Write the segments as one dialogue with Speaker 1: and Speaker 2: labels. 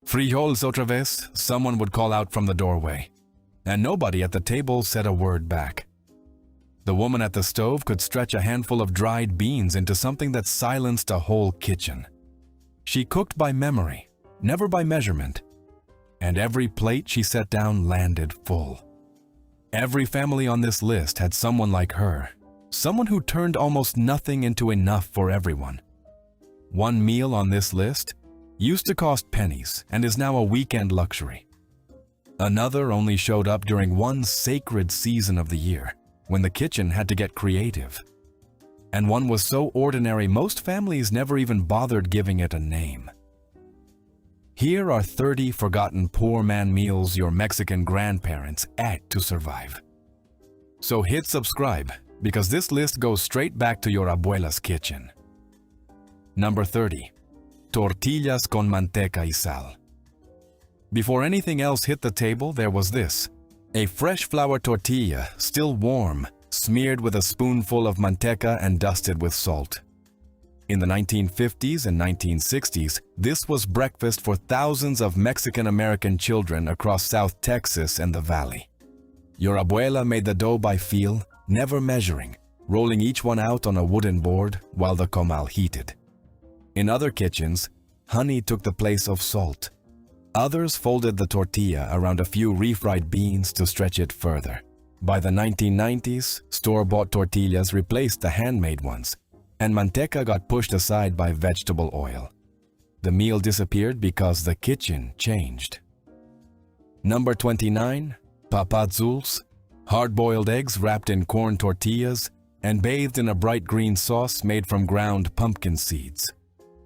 Speaker 1: Frijoles otra vez, someone would call out from the doorway, and nobody at the table said a word back. The woman at the stove could stretch a handful of dried beans into something that silenced a whole kitchen. She cooked by memory, never by measurement, and every plate she set down landed full. Every family on this list had someone like her, someone who turned almost nothing into enough for everyone. One meal on this list used to cost pennies and is now a weekend luxury. Another only showed up during one sacred season of the year, when the kitchen had to get creative. And one was so ordinary most families never even bothered giving it a name. Here are 30 forgotten poor man meals your Mexican grandparents ate to survive. So hit subscribe, because this list goes straight back to your abuela's kitchen. Number 30. Tortillas con manteca y sal. Before anything else hit the table, there was this. A fresh flour tortilla, still warm, smeared with a spoonful of manteca and dusted with salt. In the 1950s and 1960s, this was breakfast for thousands of Mexican-American children across South Texas and the Valley. Your abuela made the dough by feel, never measuring, rolling each one out on a wooden board while the comal heated. In other kitchens, honey took the place of salt. Others folded the tortilla around a few refried beans to stretch it further. By the 1990s, store-bought tortillas replaced the handmade ones, and manteca got pushed aside by vegetable oil. The meal disappeared because the kitchen changed. Number 29, papazules, hard-boiled eggs wrapped in corn tortillas and bathed in a bright green sauce made from ground pumpkin seeds.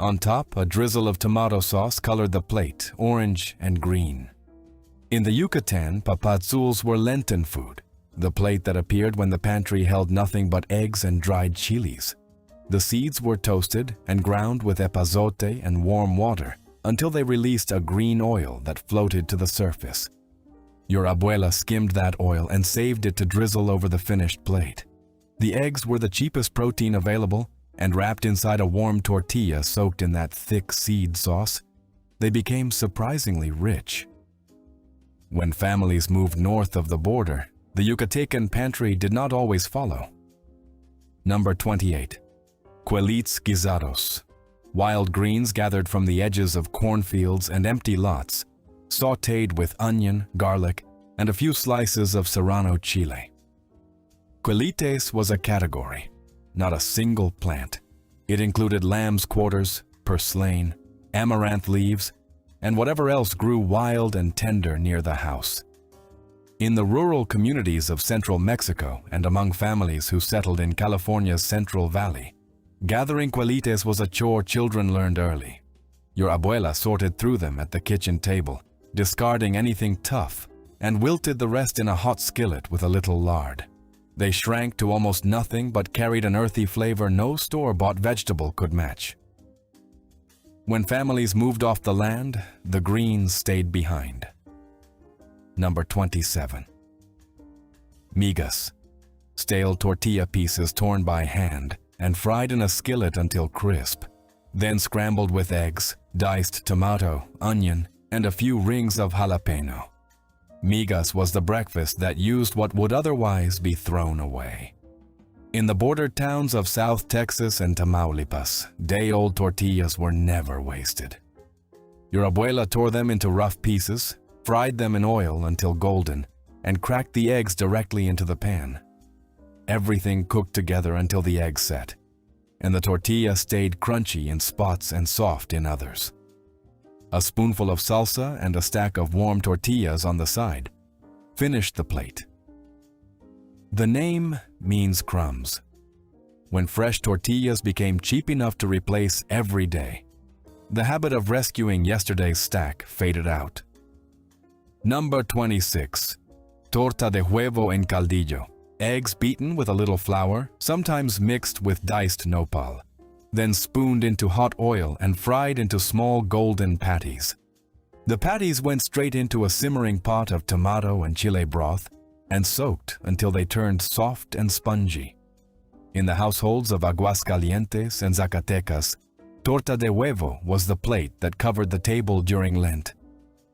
Speaker 1: On top, a drizzle of tomato sauce colored the plate, orange and green. In the Yucatan, papazules were Lenten food, the plate that appeared when the pantry held nothing but eggs and dried chilies. The seeds were toasted and ground with epazote and warm water until they released a green oil that floated to the surface. Your abuela skimmed that oil and saved it to drizzle over the finished plate. The eggs were the cheapest protein available, and wrapped inside a warm tortilla soaked in that thick seed sauce, they became surprisingly rich. When families moved north of the border, the Yucatecan pantry did not always follow. Number 28. Quelites guisados, wild greens gathered from the edges of cornfields and empty lots, sautéed with onion, garlic, and a few slices of serrano chile. Quelites was a category, not a single plant. It included lamb's quarters, purslane, amaranth leaves, and whatever else grew wild and tender near the house. In the rural communities of central Mexico and among families who settled in California's Central Valley, gathering quelites was a chore children learned early. Your abuela sorted through them at the kitchen table, discarding anything tough, and wilted the rest in a hot skillet with a little lard. They shrank to almost nothing but carried an earthy flavor no store-bought vegetable could match. When families moved off the land, the greens stayed behind. Number 27. Migas, stale tortilla pieces torn by hand and fried in a skillet until crisp, then scrambled with eggs, diced tomato, onion, and a few rings of jalapeno. Migas was the breakfast that used what would otherwise be thrown away. In the border towns of South Texas and Tamaulipas, day-old tortillas were never wasted. Your abuela tore them into rough pieces, fried them in oil until golden, and cracked the eggs directly into the pan. Everything cooked together until the eggs set, and the tortilla stayed crunchy in spots and soft in others. A spoonful of salsa and a stack of warm tortillas on the side finished the plate. The name means crumbs. When fresh tortillas became cheap enough to replace every day, the habit of rescuing yesterday's stack faded out. Number 26. Torta de huevo en caldillo. Eggs beaten with a little flour, sometimes mixed with diced nopal, then spooned into hot oil and fried into small golden patties. The patties went straight into a simmering pot of tomato and chile broth and soaked until they turned soft and spongy. In the households of Aguascalientes and Zacatecas, torta de huevo was the plate that covered the table during Lent,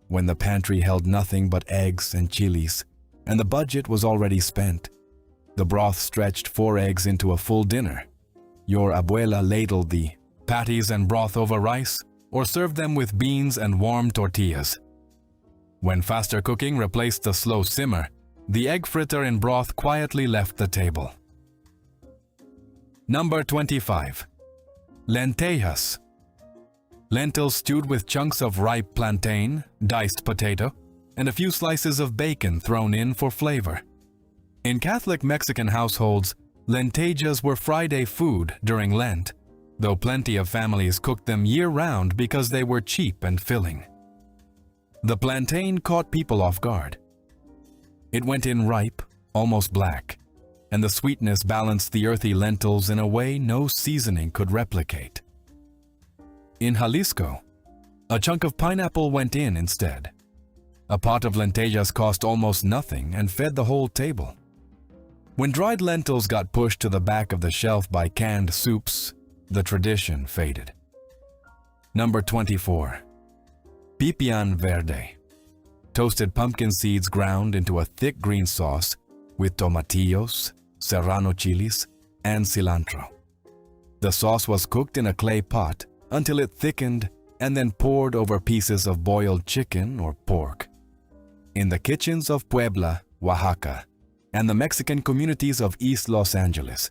Speaker 1: when the pantry held nothing but eggs and chilies, and the budget was already spent. The broth stretched 4 eggs into a full dinner. Your abuela ladled the patties and broth over rice, or served them with beans and warm tortillas. When faster cooking replaced the slow simmer, the egg fritter in broth quietly left the table. Number 25. Lentejas. Lentils stewed with chunks of ripe plantain, diced potato, and a few slices of bacon thrown in for flavor. In Catholic Mexican households, lentejas were Friday food during Lent, though plenty of families cooked them year-round because they were cheap and filling. The plantain caught people off guard. It went in ripe, almost black, and the sweetness balanced the earthy lentils in a way no seasoning could replicate. In Jalisco, a chunk of pineapple went in instead. A pot of lentejas cost almost nothing and fed the whole table. When dried lentils got pushed to the back of the shelf by canned soups, the tradition faded. Number 24. Pipián verde. Toasted pumpkin seeds ground into a thick green sauce with tomatillos, serrano chilies, and cilantro. The sauce was cooked in a clay pot until it thickened and then poured over pieces of boiled chicken or pork. In the kitchens of Puebla, Oaxaca, and the Mexican communities of East Los Angeles,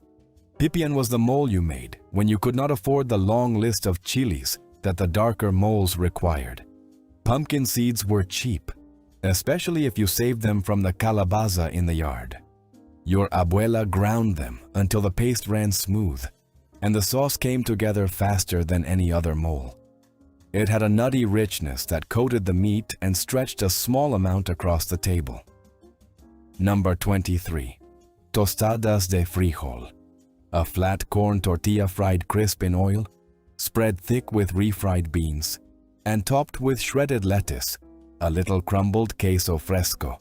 Speaker 1: pipián was the mole you made when you could not afford the long list of chilies that the darker moles required. Pumpkin seeds were cheap, especially if you saved them from the calabaza in the yard. Your abuela ground them until the paste ran smooth, and the sauce came together faster than any other mole. It had a nutty richness that coated the meat and stretched a small amount across the table. Number 23. Tostadas de frijol. A flat corn tortilla fried crisp in oil, spread thick with refried beans, and topped with shredded lettuce, a little crumbled queso fresco,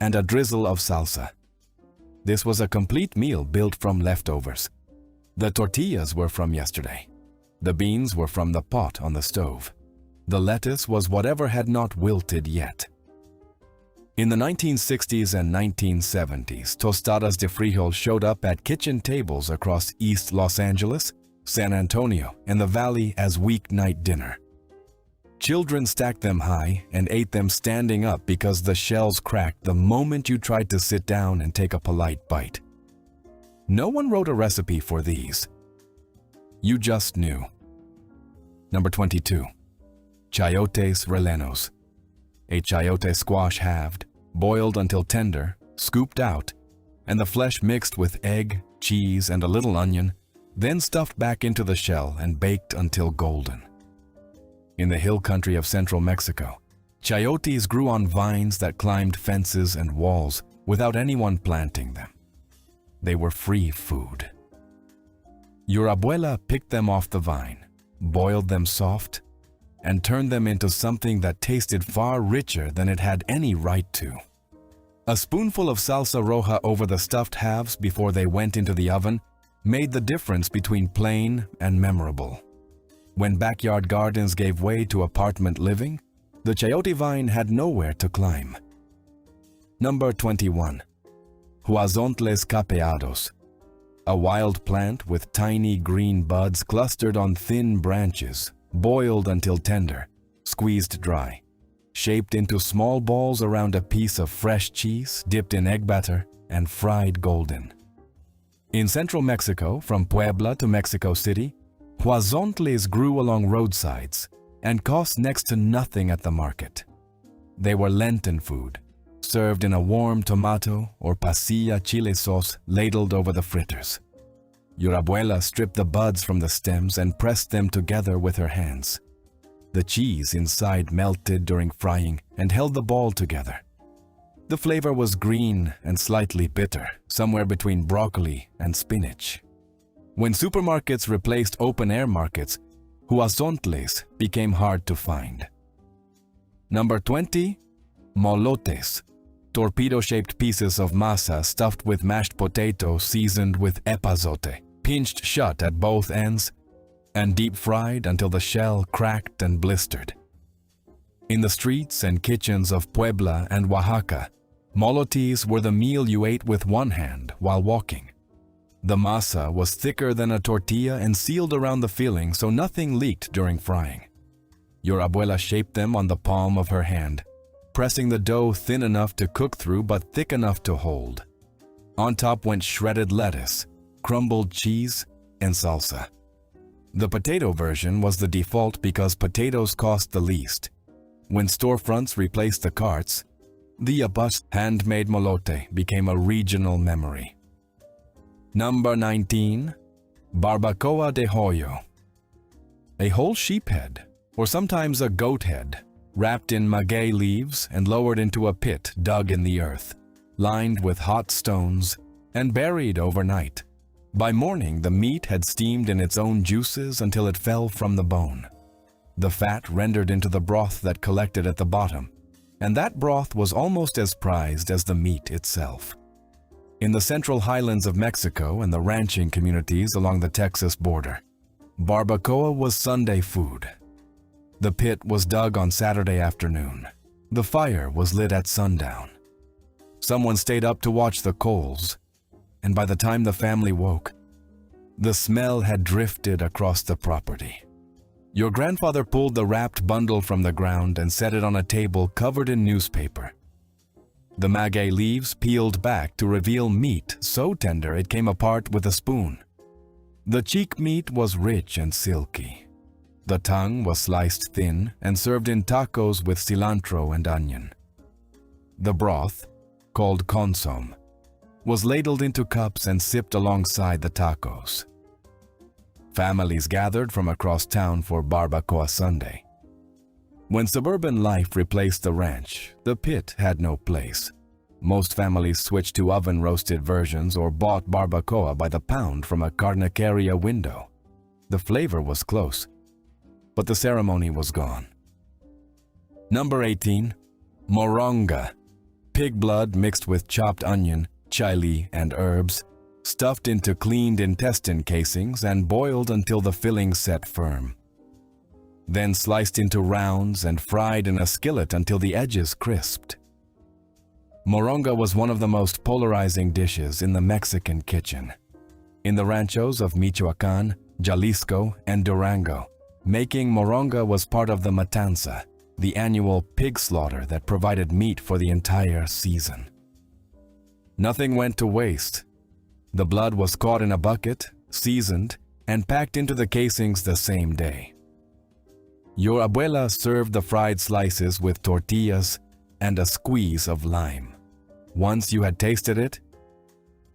Speaker 1: and a drizzle of salsa. This was a complete meal built from leftovers. The tortillas were from yesterday. The beans were from the pot on the stove. The lettuce was whatever had not wilted yet. In the 1960s and 1970s, tostadas de frijol showed up at kitchen tables across East Los Angeles, San Antonio, and the Valley as weeknight dinner. Children stacked them high and ate them standing up because the shells cracked the moment you tried to sit down and take a polite bite. No one wrote a recipe for these. You just knew. Number 22. Chayotes rellenos. A chayote squash halved, boiled until tender, scooped out, and the flesh mixed with egg, cheese, and a little onion, then stuffed back into the shell and baked until golden. In the hill country of central Mexico, chayotes grew on vines that climbed fences and walls without anyone planting them. They were free food. Your abuela picked them off the vine, boiled them soft, and turned them into something that tasted far richer than it had any right to. A spoonful of salsa roja over the stuffed halves before they went into the oven made the difference between plain and memorable. When backyard gardens gave way to apartment living, the chayote vine had nowhere to climb. Number 21. Huazontles capeados. A wild plant with tiny green buds clustered on thin branches, boiled until tender, squeezed dry, shaped into small balls around a piece of fresh cheese dipped in egg batter and fried golden. In central Mexico, from Puebla to Mexico City, huazontles grew along roadsides and cost next to nothing at the market. They were Lenten food, served in a warm tomato or pasilla chile sauce ladled over the fritters. Your abuela stripped the buds from the stems and pressed them together with her hands. The cheese inside melted during frying and held the ball together. The flavor was green and slightly bitter, somewhere between broccoli and spinach. When supermarkets replaced open-air markets, huazontles became hard to find. Number 20. Molotes. Torpedo-shaped pieces of masa stuffed with mashed potato seasoned with epazote, pinched shut at both ends, and deep-fried until the shell cracked and blistered. In the streets and kitchens of Puebla and Oaxaca, molotes were the meal you ate with one hand while walking. The masa was thicker than a tortilla and sealed around the filling so nothing leaked during frying. Your abuela shaped them on the palm of her hand, pressing the dough thin enough to cook through but thick enough to hold. On top went shredded lettuce, crumbled cheese, and salsa. The potato version was the default because potatoes cost the least. When storefronts replaced the carts, the Abuela's handmade molote became a regional memory. Number 19. Barbacoa de Hoyo. A whole sheep head, or sometimes a goat head, wrapped in maguey leaves and lowered into a pit dug in the earth, lined with hot stones, and buried overnight. By morning, the meat had steamed in its own juices until it fell from the bone. The fat rendered into the broth that collected at the bottom, and that broth was almost as prized as the meat itself. In the central highlands of Mexico and the ranching communities along the Texas border, barbacoa was Sunday food. The pit was dug on Saturday afternoon. The fire was lit at sundown. Someone stayed up to watch the coals, and by the time the family woke, the smell had drifted across the property. Your grandfather pulled the wrapped bundle from the ground and set it on a table covered in newspaper. The maguey leaves peeled back to reveal meat so tender it came apart with a spoon. The cheek meat was rich and silky. The tongue was sliced thin and served in tacos with cilantro and onion. The broth, called consomme, was ladled into cups and sipped alongside the tacos. Families gathered from across town for Barbacoa Sunday. When suburban life replaced the ranch, the pit had no place. Most families switched to oven-roasted versions or bought barbacoa by the pound from a carniceria window. The flavor was close, but the ceremony was gone. Number 18. Moronga. Pig blood mixed with chopped onion, chile, and herbs, stuffed into cleaned intestine casings and boiled until the filling set firm. Then sliced into rounds and fried in a skillet until the edges crisped. Moronga was one of the most polarizing dishes in the Mexican kitchen. In the ranchos of Michoacán, Jalisco, and Durango, making moronga was part of the matanza, the annual pig slaughter that provided meat for the entire season. Nothing went to waste. The blood was caught in a bucket, seasoned, and packed into the casings the same day. Your abuela served the fried slices with tortillas and a squeeze of lime. Once you had tasted it,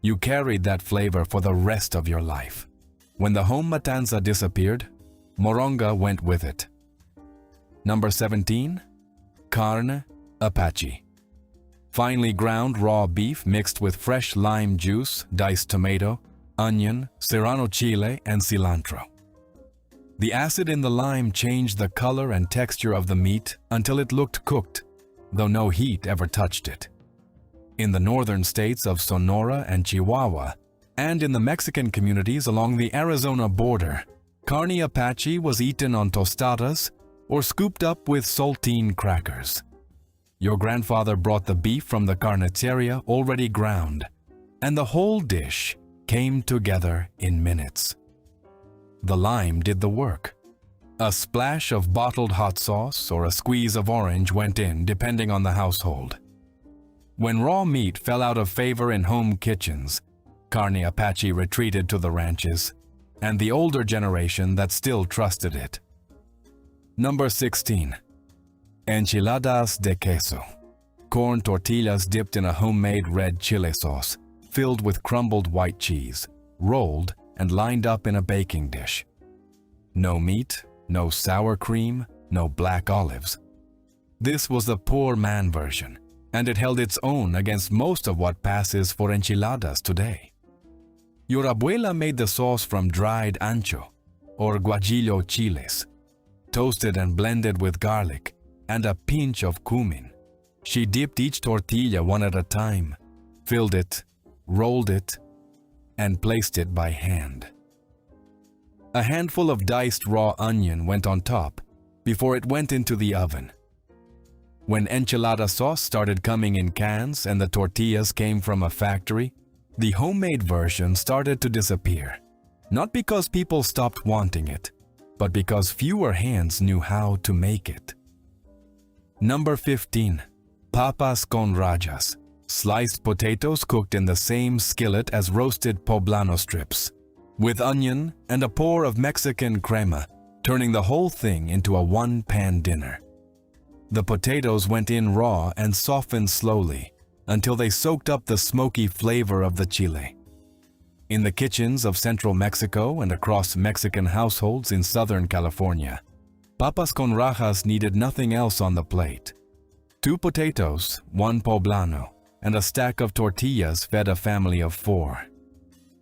Speaker 1: you carried that flavor for the rest of your life. When the home matanza disappeared, moronga went with it. Number 17. Carne Apache. Finely ground raw beef mixed with fresh lime juice, diced tomato, onion, serrano chile, and cilantro. The acid in the lime changed the color and texture of the meat until it looked cooked, though no heat ever touched it. In the northern states of Sonora and Chihuahua, and in the Mexican communities along the Arizona border, carne Apache was eaten on tostadas or scooped up with saltine crackers. Your grandfather brought the beef from the carniceria already ground, and the whole dish came together in minutes. The lime did the work. A splash of bottled hot sauce or a squeeze of orange went in depending on the household. When raw meat fell out of favor in home kitchens, carne Apache retreated to the ranches, and the older generation that still trusted it. Number 16. Enchiladas de queso. Corn tortillas dipped in a homemade red chile sauce, filled with crumbled white cheese, rolled and lined up in a baking dish. No meat, no sour cream, no black olives. This was the poor man version, and it held its own against most of what passes for enchiladas today. Your abuela made the sauce from dried ancho, or guajillo chiles, toasted and blended with garlic, and a pinch of cumin. She dipped each tortilla one at a time, filled it, rolled it, and placed it by hand. A handful of diced raw onion went on top before it went into the oven. When enchilada sauce started coming in cans and the tortillas came from a factory, the homemade version started to disappear. Not because people stopped wanting it, but because fewer hands knew how to make it. Number 15. Papas con rajas. Sliced potatoes cooked in the same skillet as roasted poblano strips, with onion and a pour of Mexican crema, turning the whole thing into a one-pan dinner. The potatoes went in raw and softened slowly until they soaked up the smoky flavor of the chile. In the kitchens of central Mexico and across Mexican households in Southern California, papas con rajas needed nothing else on the plate. 2 potatoes, 1 poblano, and a stack of tortillas fed a family of 4.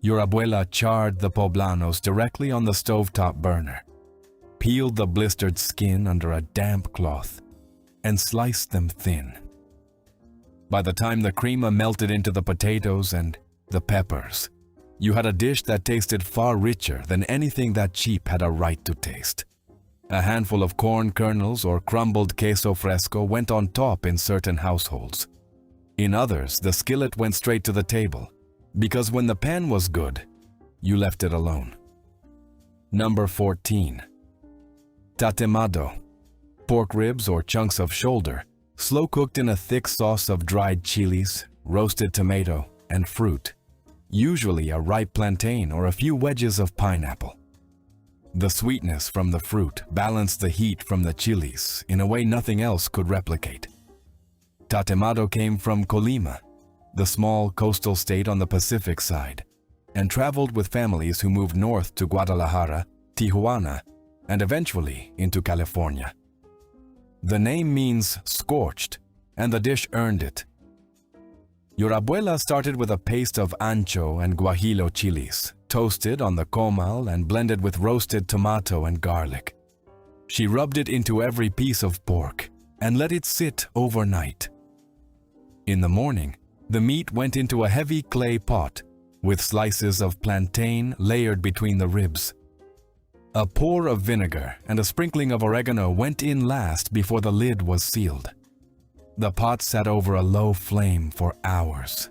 Speaker 1: Your abuela charred the poblanos directly on the stovetop burner, peeled the blistered skin under a damp cloth, and sliced them thin. By the time the crema melted into the potatoes and the peppers, you had a dish that tasted far richer than anything that cheap had a right to taste. A handful of corn kernels or crumbled queso fresco went on top in certain households. In others, the skillet went straight to the table, because when the pan was good, you left it alone. Number 14. Tatemado. Pork ribs or chunks of shoulder, slow cooked in a thick sauce of dried chilies, roasted tomato, and fruit, usually a ripe plantain or a few wedges of pineapple. The sweetness from the fruit balanced the heat from the chilies in a way nothing else could replicate. Tatemado came from Colima, the small coastal state on the Pacific side, and traveled with families who moved north to Guadalajara, Tijuana, and eventually into California. The name means scorched, and the dish earned it. Your abuela started with a paste of ancho and guajillo chilies, toasted on the comal and blended with roasted tomato and garlic. She rubbed it into every piece of pork and let it sit overnight. In the morning, the meat went into a heavy clay pot with slices of plantain layered between the ribs. A pour of vinegar and a sprinkling of oregano went in last before the lid was sealed. The pot sat over a low flame for hours.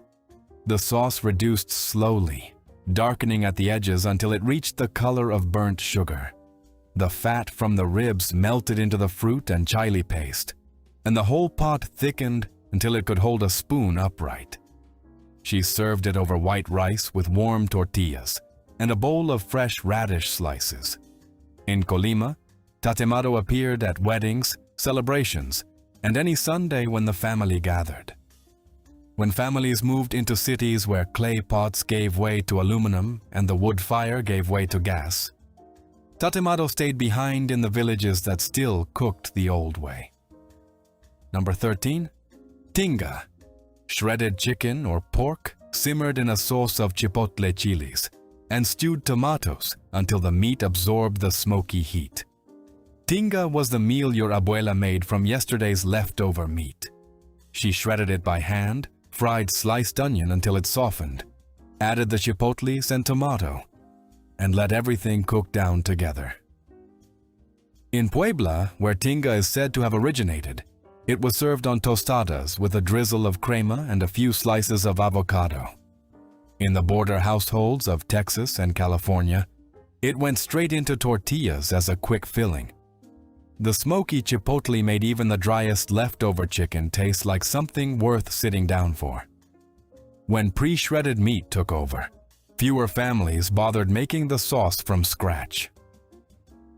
Speaker 1: The sauce reduced slowly, darkening at the edges until it reached the color of burnt sugar. The fat from the ribs melted into the fruit and chile paste, and the whole pot thickened until it could hold a spoon upright. She served it over white rice with warm tortillas and a bowl of fresh radish slices. In Colima, tatemado appeared at weddings, celebrations, and any Sunday when the family gathered. When families moved into cities where clay pots gave way to aluminum and the wood fire gave way to gas, tatemado stayed behind in the villages that still cooked the old way. Number 13. Tinga. Shredded chicken or pork simmered in a sauce of chipotle chilies and stewed tomatoes until the meat absorbed the smoky heat. Tinga was the meal your abuela made from yesterday's leftover meat. She shredded it by hand, fried sliced onion until it softened, added the chipotles and tomato, and let everything cook down together. In Puebla, where tinga is said to have originated, it was served on tostadas with a drizzle of crema and a few slices of avocado. In the border households of Texas and California, it went straight into tortillas as a quick filling. The smoky chipotle made even the driest leftover chicken taste like something worth sitting down for. When pre-shredded meat took over, fewer families bothered making the sauce from scratch.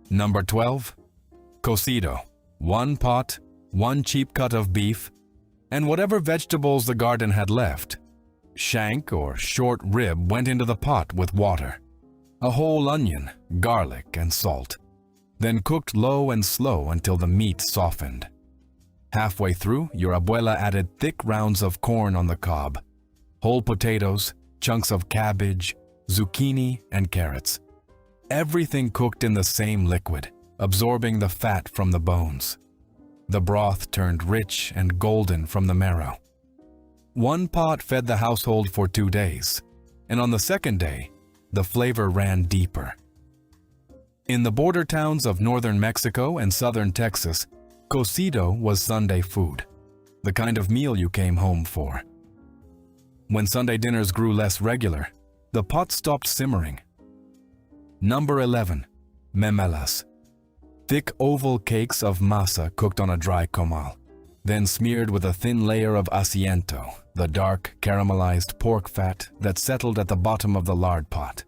Speaker 1: Number 12. Cocido. 1 pot, 1 cheap cut of beef, and whatever vegetables the garden had left. Shank or short rib went into the pot with water, a whole onion, garlic, and salt, then cooked low and slow until the meat softened. Halfway through, your abuela added thick rounds of corn on the cob, whole potatoes, chunks of cabbage, zucchini, and carrots. Everything cooked in the same liquid, absorbing the fat from the bones. The broth turned rich and golden from the marrow. 1 pot fed the household for 2 days, and on the second day, the flavor ran deeper. In the border towns of northern Mexico and southern Texas, Cocido was Sunday food, the kind of meal you came home for. When Sunday dinners grew less regular, the pot stopped simmering. Number 11. Memelas. Thick oval cakes of masa cooked on a dry comal, then smeared with a thin layer of asiento, the dark, caramelized pork fat that settled at the bottom of the lard pot.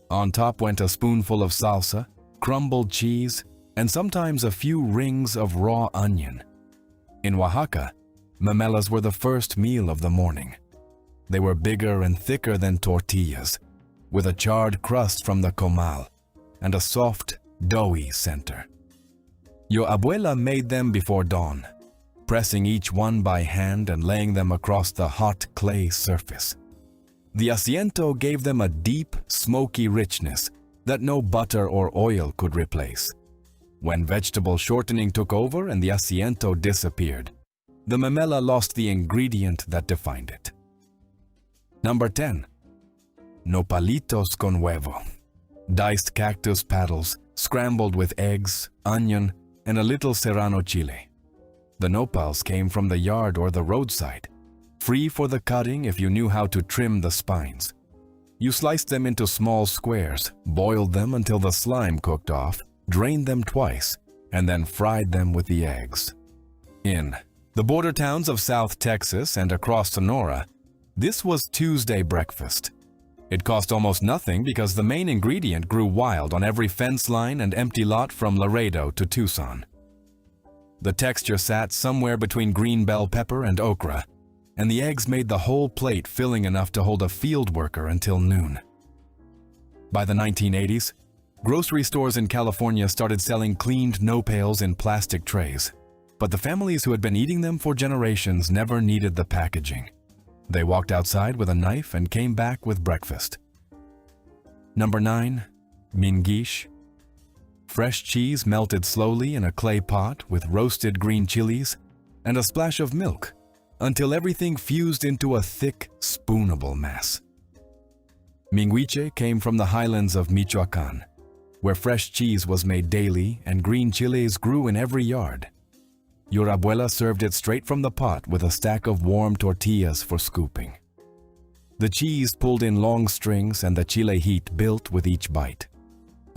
Speaker 1: On top went a spoonful of salsa, crumbled cheese, and sometimes a few rings of raw onion. In Oaxaca, memelas were the first meal of the morning. They were bigger and thicker than tortillas, with a charred crust from the comal and a soft, doughy center. Your abuela made them before dawn, pressing each one by hand and laying them across the hot clay surface. The asiento gave them a deep, smoky richness that no butter or oil could replace. When vegetable shortening took over and the asiento disappeared, the memela lost the ingredient that defined it. Number 10. Nopalitos con huevo. Diced cactus paddles, scrambled with eggs, onion, and a little serrano chile. The nopals came from the yard or the roadside, free for the cutting if you knew how to trim the spines. You sliced them into small squares, boiled them until the slime cooked off, drained them twice, and then fried them with the eggs. In the border towns of South Texas and across Sonora, this was Tuesday breakfast. It cost almost nothing because the main ingredient grew wild on every fence line and empty lot from Laredo to Tucson. The texture sat somewhere between green bell pepper and okra, and the eggs made the whole plate filling enough to hold a field worker until noon. By the 1980s, grocery stores in California started selling cleaned nopals in plastic trays, but the families who had been eating them for generations never needed the packaging. They walked outside with a knife and came back with breakfast. Number 9. Minguiche. Fresh cheese melted slowly in a clay pot with roasted green chilies and a splash of milk until everything fused into a thick, spoonable mass. Minguiche came from the highlands of Michoacán, where fresh cheese was made daily and green chiles grew in every yard. Your abuela served it straight from the pot with a stack of warm tortillas for scooping. The cheese pulled in long strings and the chile heat built with each bite.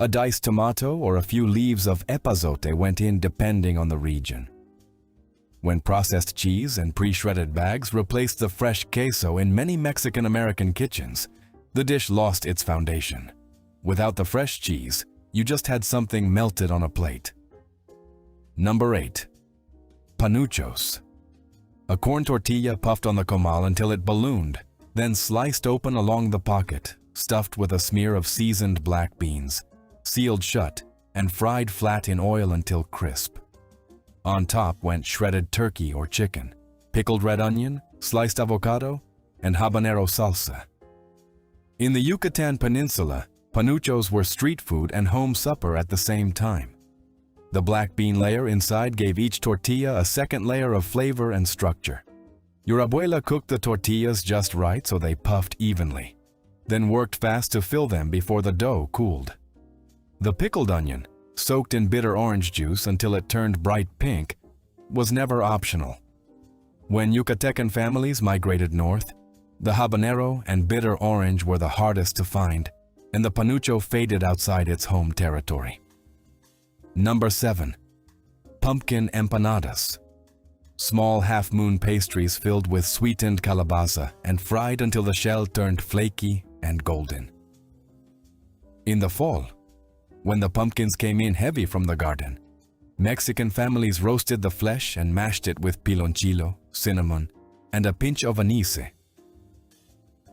Speaker 1: A diced tomato or a few leaves of epazote went in depending on the region. When processed cheese and pre-shredded bags replaced the fresh queso in many Mexican-American kitchens, the dish lost its foundation. Without the fresh cheese, you just had something melted on a plate. Number 8. Panuchos. A corn tortilla puffed on the comal until it ballooned, then sliced open along the pocket, stuffed with a smear of seasoned black beans, sealed shut, and fried flat in oil until crisp. On top went shredded turkey or chicken, pickled red onion, sliced avocado, and habanero salsa. In the Yucatan Peninsula, panuchos were street food and home supper at the same time. The black bean layer inside gave each tortilla a second layer of flavor and structure. Your abuela cooked the tortillas just right so they puffed evenly, then worked fast to fill them before the dough cooled. The pickled onion, soaked in bitter orange juice until it turned bright pink, was never optional. When Yucatecan families migrated north, the habanero and bitter orange were the hardest to find, and the panucho faded outside its home territory. Number 7. Pumpkin empanadas. Small half-moon pastries filled with sweetened calabaza and fried until the shell turned flaky and golden. In the fall, when the pumpkins came in heavy from the garden, Mexican families roasted the flesh and mashed it with piloncillo, cinnamon, and a pinch of anise.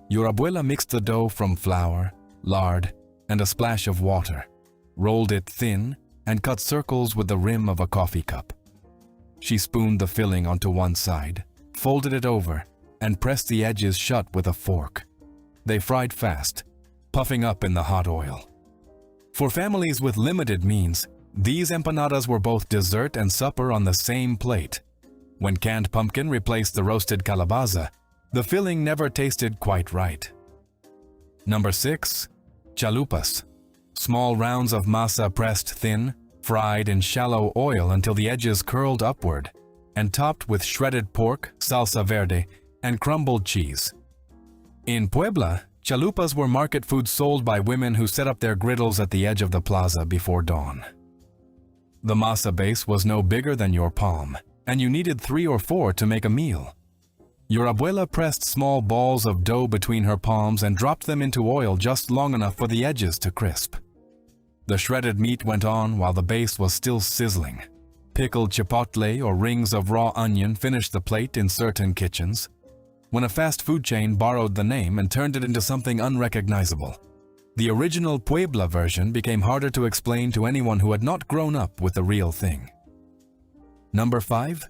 Speaker 1: Your abuela mixed the dough from flour, lard, and a splash of water, rolled it thin, and cut circles with the rim of a coffee cup. She spooned the filling onto one side, folded it over, and pressed the edges shut with a fork. They fried fast, puffing up in the hot oil. For families with limited means, these empanadas were both dessert and supper on the same plate. When canned pumpkin replaced the roasted calabaza, the filling never tasted quite right. Number 6. Chalupas. Small rounds of masa pressed thin, fried in shallow oil until the edges curled upward, and topped with shredded pork, salsa verde, and crumbled cheese. In Puebla, chalupas were market food sold by women who set up their griddles at the edge of the plaza before dawn. The masa base was no bigger than your palm, and you needed 3 or 4 to make a meal. Your abuela pressed small balls of dough between her palms and dropped them into oil just long enough for the edges to crisp. The shredded meat went on while the base was still sizzling. Pickled chipotle or rings of raw onion finished the plate in certain kitchens, when a fast food chain borrowed the name and turned it into something unrecognizable. The original Puebla version became harder to explain to anyone who had not grown up with the real thing. Number 5.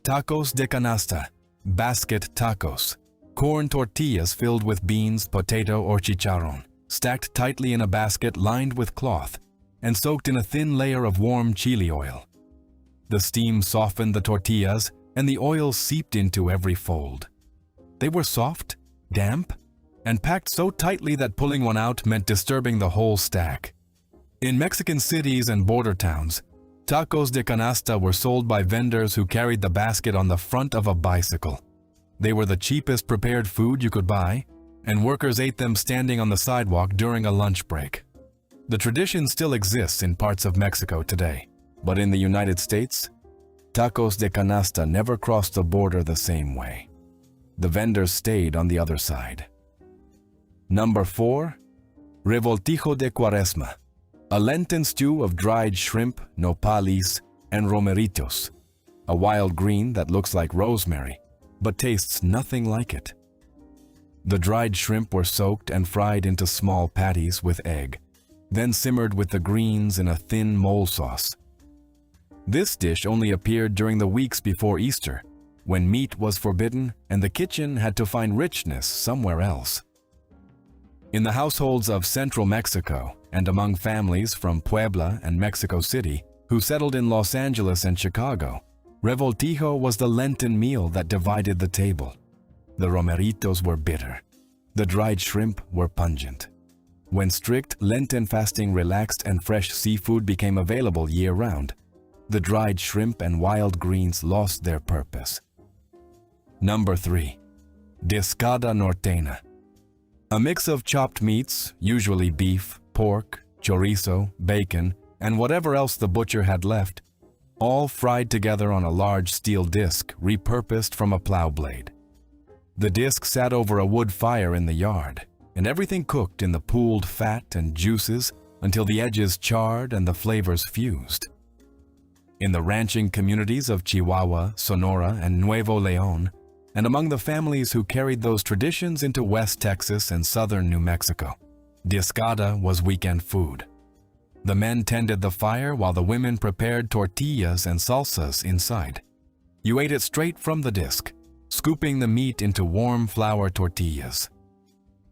Speaker 1: Tacos de canasta, basket tacos. Corn tortillas filled with beans, potato, or chicharron, stacked tightly in a basket lined with cloth, and soaked in a thin layer of warm chili oil. The steam softened the tortillas, and the oil seeped into every fold. They were soft, damp, and packed so tightly that pulling one out meant disturbing the whole stack. In Mexican cities and border towns, tacos de canasta were sold by vendors who carried the basket on the front of a bicycle. They were the cheapest prepared food you could buy, and workers ate them standing on the sidewalk during a lunch break. The tradition still exists in parts of Mexico today, but in the United States, tacos de canasta never crossed the border the same way. The vendors stayed on the other side. Number 4. Revoltijo de Cuaresma, a Lenten stew of dried shrimp, nopales, and romeritos, a wild green that looks like rosemary, but tastes nothing like it. The dried shrimp were soaked and fried into small patties with egg, then simmered with the greens in a thin mole sauce. This dish only appeared during the weeks before Easter, when meat was forbidden and the kitchen had to find richness somewhere else. In the households of central Mexico and among families from Puebla and Mexico City who settled in Los Angeles and Chicago, revoltijo was the Lenten meal that divided the table. The romeritos were bitter. The dried shrimp were pungent. When strict Lenten fasting relaxed and fresh seafood became available year-round, the dried shrimp and wild greens lost their purpose. Number 3. Discada norteña. A mix of chopped meats, usually beef, pork, chorizo, bacon, and whatever else the butcher had left, all fried together on a large steel disc repurposed from a plow blade. The disc sat over a wood fire in the yard, and everything cooked in the pooled fat and juices until the edges charred and the flavors fused. In the ranching communities of Chihuahua, Sonora, and Nuevo León, and among the families who carried those traditions into West Texas and southern New Mexico, discada was weekend food. The men tended the fire while the women prepared tortillas and salsas inside. You ate it straight from the disc, scooping the meat into warm flour tortillas.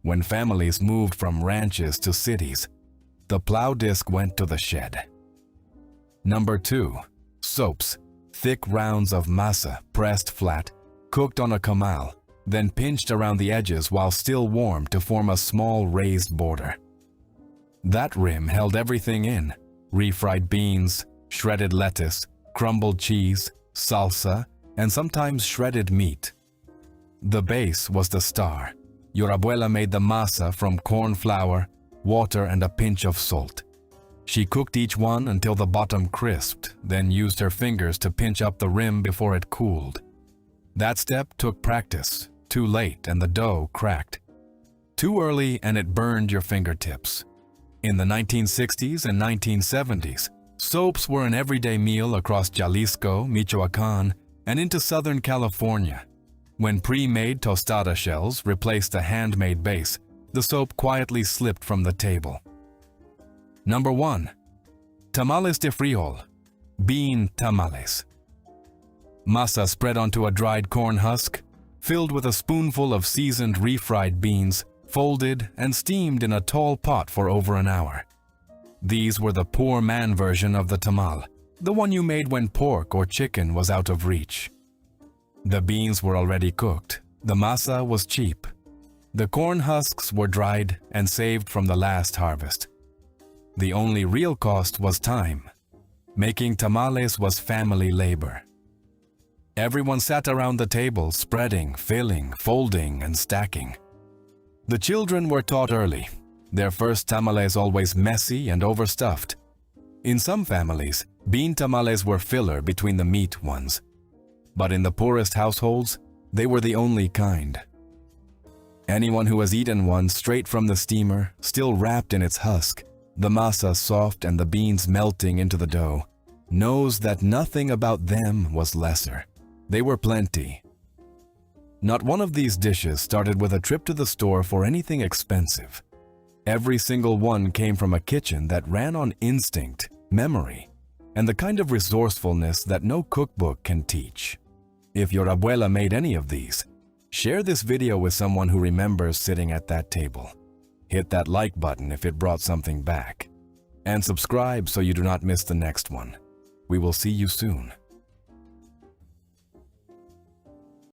Speaker 1: When families moved from ranches to cities, the plow disc went to the shed. Number 2. Soaps, thick rounds of masa pressed flat, cooked on a comal, then pinched around the edges while still warm to form a small raised border. That rim held everything in: refried beans, shredded lettuce, crumbled cheese, salsa, and sometimes shredded meat. The base was the star. Your abuela made the masa from corn flour, water, and a pinch of salt. She cooked each one until the bottom crisped, then used her fingers to pinch up the rim before it cooled. That step took practice. Too late and the dough cracked. Too early and it burned your fingertips. In the 1960s and 1970s, soaps were an everyday meal across Jalisco, Michoacán, and into Southern California. When pre-made tostada shells replaced the handmade base, the soap quietly slipped from the table. Number 1. Tamales de frijol, bean tamales. Masa spread onto a dried corn husk, filled with a spoonful of seasoned refried beans, folded and steamed in a tall pot for over an hour. These were the poor man version of the tamal, the one you made when pork or chicken was out of reach. The beans were already cooked. The masa was cheap. The corn husks were dried and saved from the last harvest. The only real cost was time. Making tamales was family labor. Everyone sat around the table, spreading, filling, folding, and stacking. The children were taught early. Their first tamales always messy and overstuffed. In some families, bean tamales were filler between the meat ones. But in the poorest households, they were the only kind. Anyone who has eaten one straight from the steamer, still wrapped in its husk, the masa soft and the beans melting into the dough, knows that nothing about them was lesser. They were plenty. Not one of these dishes started with a trip to the store for anything expensive. Every single one came from a kitchen that ran on instinct, memory, and the kind of resourcefulness that no cookbook can teach. If your abuela made any of these, share this video with someone who remembers sitting at that table. Hit that like button if it brought something back. And subscribe so you do not miss the next one. We will see you soon.